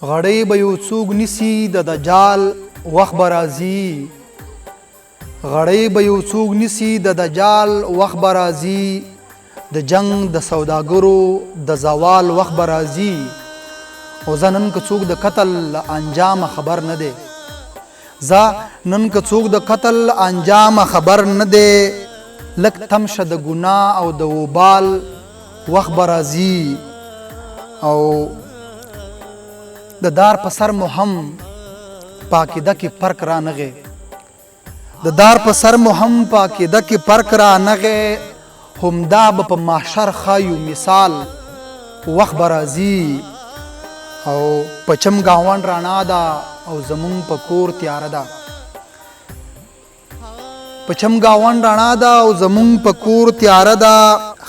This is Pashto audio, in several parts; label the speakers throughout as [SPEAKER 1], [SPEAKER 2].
[SPEAKER 1] غړی به یو څوک نیسي د دجال وخت به راځي غړی به یو څوک نیسي د دجال وخت به راځي د جنگ د سوداګرو د زوال وخت به راځي او زه نن که څوک د قتل انجام خبر نه دی زه نن که څوک د قتل انجام خبر نه دی لږ تم شه د ګناه او د وبال وخت به راځي او د دار په سر مو هم په عقیده کې فرق رانغی د دار په سر مو هم په عقیده کې فرق رانغی همدا به په محشر ښایو مثال وخت به راځي او پچم ګاونډ رڼا ده او زمونږ په کور تیاره ده پچم ګاونډ رڼا ده او زمونږ په کور تیاره ده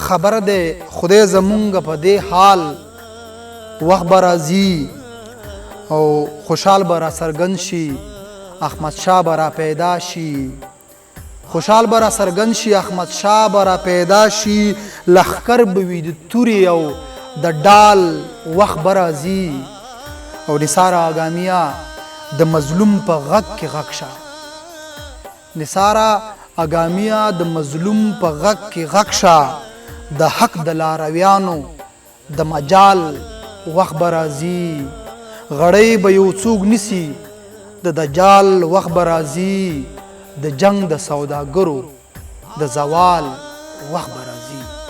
[SPEAKER 1] خبر ده خدای زمونږ په دې حال وخت به راځي او خوشحال به را څرګند شي احمد شاه به را پیدا شي خوشحال به را څرګند شي احمد شاه به را پیدا شي لښکر به وي د تورې او د ډال وخت به راځي او نثار اګامیا د مظلوم په غږ کې غږ شه نثار اګامیا د مظلوم په غږ کې غږ شه د حق د لارویانو د مجال وخت به راځي غړی به یو څوک نیسي د دجال وخت به راځي د جنگ د سوداګرو د زوال وخت به راځي